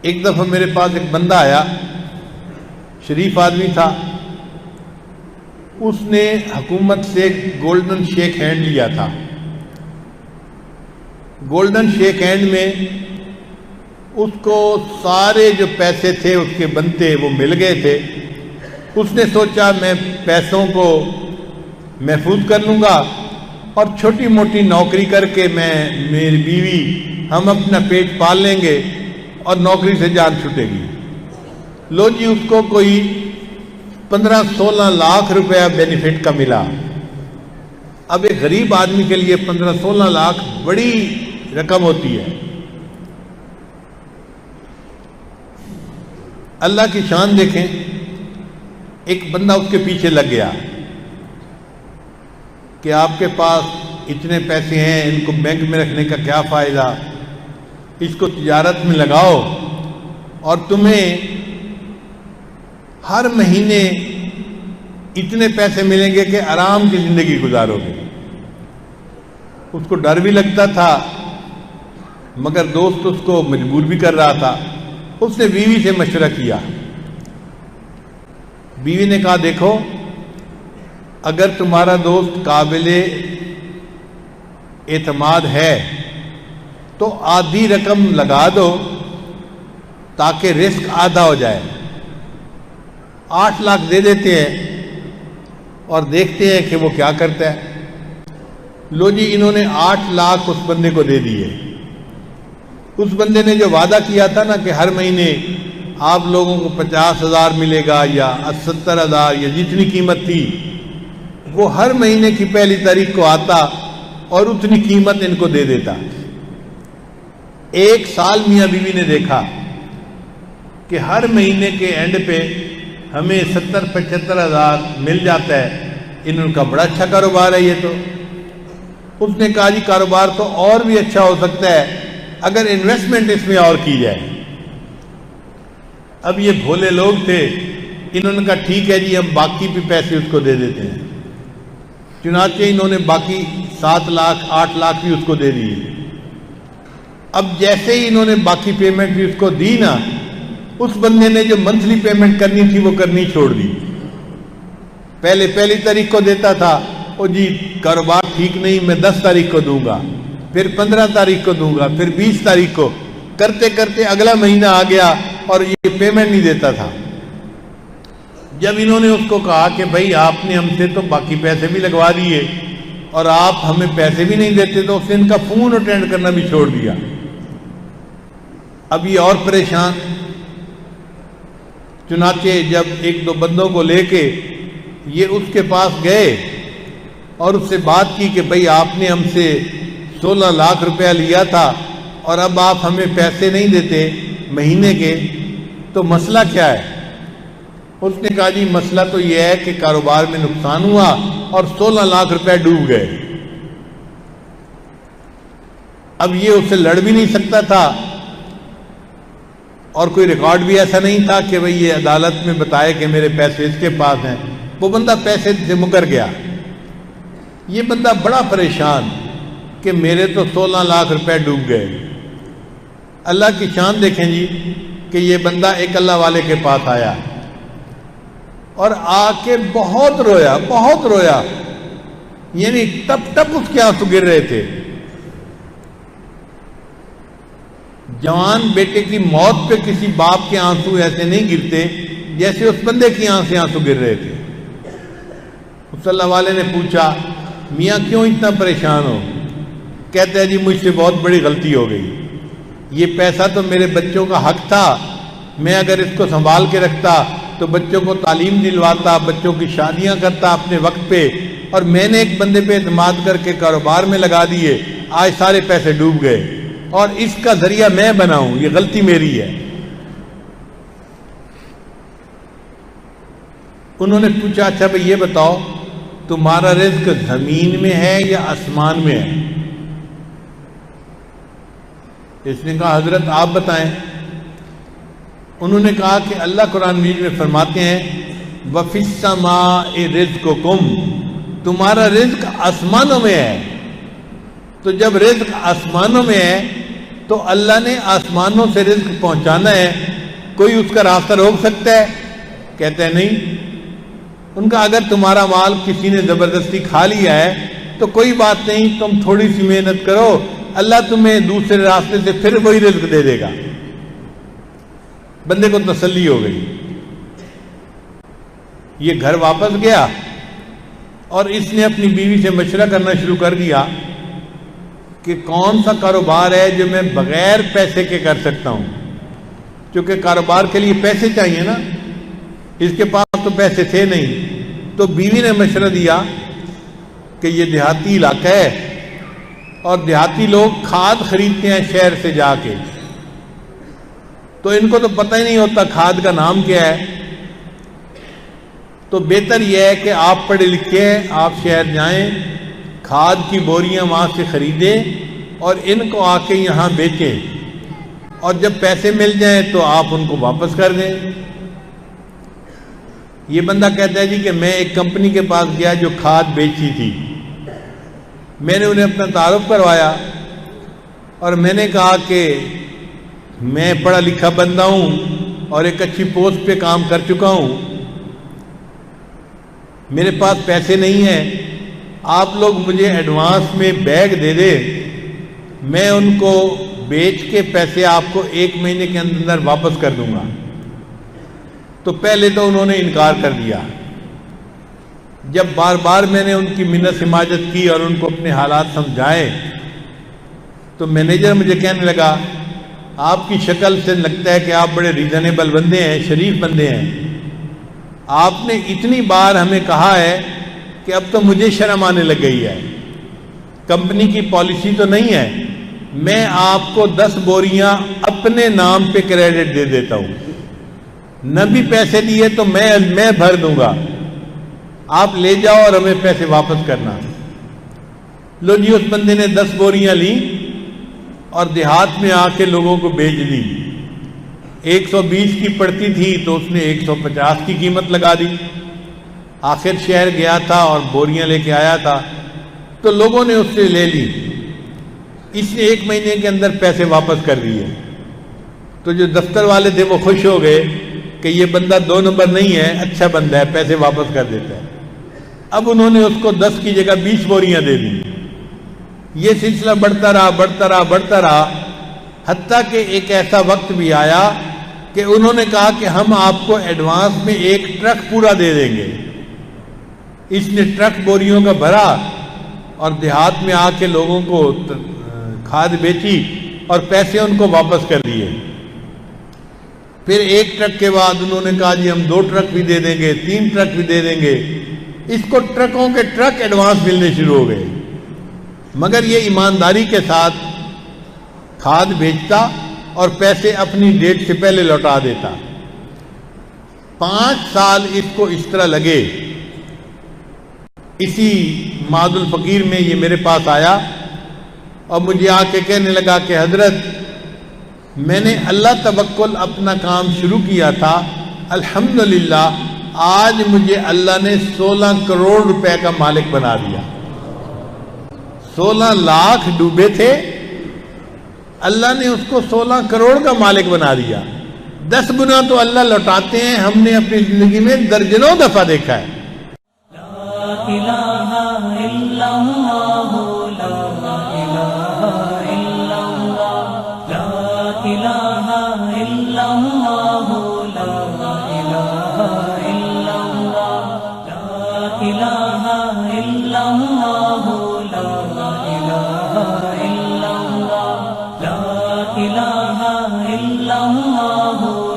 ایک دفعہ میرے پاس ایک بندہ آیا، شریف آدمی تھا، اس نے حکومت سے گولڈن شیک ہینڈ لیا تھا۔ گولڈن شیک ہینڈ میں اس کو سارے جو پیسے تھے اس کے بنتے وہ مل گئے تھے۔ اس نے سوچا میں پیسوں کو محفوظ کر لوں گا اور چھوٹی موٹی نوکری کر کے میں میری بیوی ہم اپنا پیٹ پال لیں گے اور نوکری سے جان چھوٹے گی۔ لو جی، اس کو کوئی 15-16 لاکھ روپیہ بینیفٹ کا ملا۔ اب ایک غریب آدمی کے لیے 15-16 لاکھ بڑی رقم ہوتی ہے۔ اللہ کی شان دیکھیں، ایک بندہ اس کے پیچھے لگ گیا کہ آپ کے پاس اتنے پیسے ہیں، ان کو بینک میں رکھنے کا کیا فائدہ، اس کو تجارت میں لگاؤ اور تمہیں ہر مہینے اتنے پیسے ملیں گے کہ آرام کی زندگی گزارو گے۔ اس کو ڈر بھی لگتا تھا مگر دوست اس کو مجبور بھی کر رہا تھا۔ اس نے بیوی سے مشورہ کیا۔ بیوی نے کہا دیکھو، اگر تمہارا دوست قابل اعتماد ہے تو آدھی رقم لگا دو تاکہ رسک آدھا ہو جائے۔ 8 لاکھ دے دیتے ہیں اور دیکھتے ہیں کہ وہ کیا کرتا ہے۔ لو جی، انہوں نے 8 لاکھ اس بندے کو دے دیے۔ اس بندے نے جو وعدہ کیا تھا نا کہ ہر مہینے آپ لوگوں کو 50,000 ملے گا یا 70,000 یا جتنی قیمت تھی، وہ ہر مہینے کی پہلی تاریخ کو آتا اور اتنی قیمت ان کو دے دیتا۔ 1 سال میاں بیوی نے دیکھا کہ ہر مہینے کے اینڈ پہ ہمیں 70-75,000 مل جاتا ہے۔ ان کا بڑا اچھا کاروبار ہے یہ تو۔ اس نے کہا جی کاروبار تو اور بھی اچھا ہو سکتا ہے اگر انویسٹمنٹ اس میں اور کی جائے۔ اب یہ بھولے لوگ تھے، انہوں نے کہا ٹھیک ہے جی ہم باقی بھی پیسے اس کو دے دیتے ہیں۔ چنانچہ انہوں نے باقی 7 لاکھ 8 لاکھ بھی اس کو دے دیے۔ اب جیسے ہی انہوں نے باقی پیمنٹ بھی اس کو دی نا، اس بندے نے جو منتھلی پیمنٹ کرنی تھی وہ کرنی چھوڑ دی۔ پہلے پہلی تاریخ کو دیتا تھا، او جی کاروبار ٹھیک نہیں، میں 10 تاریخ کو دوں گا، پھر 15 تاریخ کو دوں گا، پھر 20 تاریخ کو، کرتے کرتے اگلا مہینہ آ گیا اور یہ پیمنٹ نہیں دیتا تھا۔ جب انہوں نے اس کو کہا کہ بھائی آپ نے ہم سے تو باقی پیسے بھی لگوا دیے اور آپ ہمیں پیسے بھی نہیں دیتے، تو اس نے ان کا فون اٹینڈ کرنا بھی چھوڑ دیا۔ اب یہ اور پریشان۔ چنانچہ جب 1-2 بندوں کو لے کے یہ اس کے پاس گئے اور اس سے بات کی کہ بھئی آپ نے ہم سے 16 لاکھ روپیہ لیا تھا اور اب آپ ہمیں پیسے نہیں دیتے مہینے کے، تو مسئلہ کیا ہے؟ اس نے کہا جی مسئلہ تو یہ ہے کہ کاروبار میں نقصان ہوا اور 16 لاکھ روپے ڈوب گئے۔ اب یہ اس سے لڑ بھی نہیں سکتا تھا اور کوئی ریکارڈ بھی ایسا نہیں تھا کہ بھئی یہ عدالت میں بتائے کہ میرے پیسے اس کے پاس ہیں۔ وہ بندہ پیسے سے مکر گیا۔ یہ بندہ بڑا پریشان کہ میرے تو 16 لاکھ روپے ڈوب گئے۔ اللہ کی شان دیکھیں جی کہ یہ بندہ ایک اللہ والے کے پاس آیا اور آ کے بہت رویا، یعنی ٹپ ٹپ اس کے آنسو گر رہے تھے۔ جوان بیٹے کی موت پہ کسی باپ کے آنسو ایسے نہیں گرتے جیسے اس بندے کی آنکھ سے آنسو گر رہے تھے۔ اس اللہ والے نے پوچھا میاں کیوں اتنا پریشان ہو؟ کہتا ہے جی مجھ سے بہت بڑی غلطی ہو گئی، یہ پیسہ تو میرے بچوں کا حق تھا، میں اگر اس کو سنبھال کے رکھتا تو بچوں کو تعلیم دلواتا، بچوں کی شادیاں کرتا اپنے وقت پہ، اور میں نے ایک بندے پہ اعتماد کر کے کاروبار میں لگا دیے، آج سارے پیسے ڈوب گئے اور اس کا ذریعہ میں بنا ہوں، یہ غلطی میری ہے۔ انہوں نے پوچھا اچھا بھئی یہ بتاؤ تمہارا رزق زمین میں ہے یا آسمان میں ہے؟ اس نے کہا حضرت آپ بتائیں۔ انہوں نے کہا کہ اللہ قرآن مجید میں فرماتے ہیں وَفِي السَّمَاءِ رِزْقُكُمْ، تمہارا رزق آسمانوں میں ہے۔ تو جب رزق آسمانوں میں ہے تو اللہ نے آسمانوں سے رزق پہنچانا ہے، کوئی اس کا راستہ روک سکتا ہے؟ کہتے ہیں نہیں۔ ان کا اگر تمہارا مال کسی نے زبردستی کھا لیا ہے تو کوئی بات نہیں، تم تھوڑی سی محنت کرو، اللہ تمہیں دوسرے راستے سے پھر وہی رزق دے دے گا۔ بندے کو تسلی ہو گئی، یہ گھر واپس گیا اور اس نے اپنی بیوی سے مشورہ کرنا شروع کر دیا کہ کون سا کاروبار ہے جو میں بغیر پیسے کے کر سکتا ہوں، کیونکہ کاروبار کے لیے پیسے چاہیے نا، اس کے پاس تو پیسے تھے نہیں۔ تو بیوی نے مشورہ دیا کہ یہ دیہاتی علاقہ ہے اور دیہاتی لوگ کھاد خریدتے ہیں شہر سے جا کے، تو ان کو تو پتہ ہی نہیں ہوتا کھاد کا نام کیا ہے، تو بہتر یہ ہے کہ آپ پڑھے لکھے ہیں، آپ شہر جائیں، کھاد کی بوریاں وہاں سے خریدیں اور ان کو آ کے یہاں بیچیں، اور جب پیسے مل جائیں تو آپ ان کو واپس کر دیں۔ یہ بندہ کہتا ہے جی کہ میں ایک کمپنی کے پاس گیا جو کھاد بیچی تھی، میں نے انہیں اپنا تعارف کروایا اور میں نے کہا کہ میں پڑھا لکھا بندہ ہوں اور ایک اچھی پوسٹ پہ کام کر چکا ہوں، میرے پاس پیسے نہیں ہیں، آپ لوگ مجھے ایڈوانس میں بیگ دے دیں، میں ان کو بیچ کے پیسے آپ کو 1 مہینے کے اندر واپس کر دوں گا۔ تو پہلے تو انہوں نے انکار کر دیا، جب بار بار میں نے ان کی منت سماجت کی اور ان کو اپنے حالات سمجھائے تو مینیجر مجھے کہنے لگا آپ کی شکل سے لگتا ہے کہ آپ بڑے ریزنیبل بندے ہیں، شریف بندے ہیں، آپ نے اتنی بار ہمیں کہا ہے کہ اب تو مجھے شرم آنے لگ گئی ہے، کمپنی کی پالیسی تو نہیں ہے، میں آپ کو 10 بوریاں اپنے نام پہ کریڈٹ دے دیتا ہوں، نہ بھی پیسے دیے تو میں بھر دوں گا، آپ لے جاؤ اور ہمیں پیسے واپس کرنا۔ لو جی، اس بندے نے 10 بوریاں لیں اور دیہات میں آ کے لوگوں کو بیچ دی، 120 کی پڑتی تھی تو اس نے 150 کی قیمت لگا دی۔ آخر شہر گیا تھا اور بوریاں لے کے آیا تھا تو لوگوں نے اس سے لے لی، اس نے 1 مہینے کے اندر پیسے واپس کر دیے۔ تو جو دفتر والے تھے وہ خوش ہو گئے کہ یہ بندہ 2 نمبر نہیں ہے، اچھا بندہ ہے، پیسے واپس کر دیتا ہے۔ اب انہوں نے اس کو 10 کی جگہ 20 بوریاں دے دی۔ یہ سلسلہ بڑھتا رہا، حتیٰ کہ ایک ایسا وقت بھی آیا کہ انہوں نے کہا کہ ہم آپ کو ایڈوانس میں 1 ٹرک پورا دے دیں گے۔ اس نے ٹرک بوریوں کا بھرا اور دیہات میں آ کے لوگوں کو کھاد بیچی اور پیسے ان کو واپس کر دیے۔ پھر 1 ٹرک کے بعد انہوں نے کہا جی ہم 2 ٹرک بھی دے دیں گے، 3 ٹرک بھی دے دیں گے، اس کو ٹرکوں کے ٹرک ایڈوانس ملنے شروع ہو گئے، مگر یہ ایمانداری کے ساتھ کھاد بیچتا اور پیسے اپنی ڈیٹ سے پہلے لوٹا دیتا۔ 5 سال اس کو اس طرح لگے۔ اسی معاد الفقیر میں یہ میرے پاس آیا اور مجھے آ کے کہنے لگا کہ حضرت میں نے اللہ توکل اپنا کام شروع کیا تھا، الحمدللہ آج مجھے اللہ نے 16 کروڑ روپے کا مالک بنا دیا۔ 16 لاکھ ڈوبے تھے، اللہ نے اس کو 16 کروڑ کا مالک بنا دیا۔ 10 گنا تو اللہ لوٹاتے ہیں، ہم نے اپنی زندگی میں درجنوں دفعہ دیکھا ہے۔ لا الہ الا اللہ، لا الہ الا اللہ، لا الہ الا اللہ، لا الہ الا اللہ، لا الہ الا اللہ، لا الہ الا اللہ، لا الہ الا اللہ۔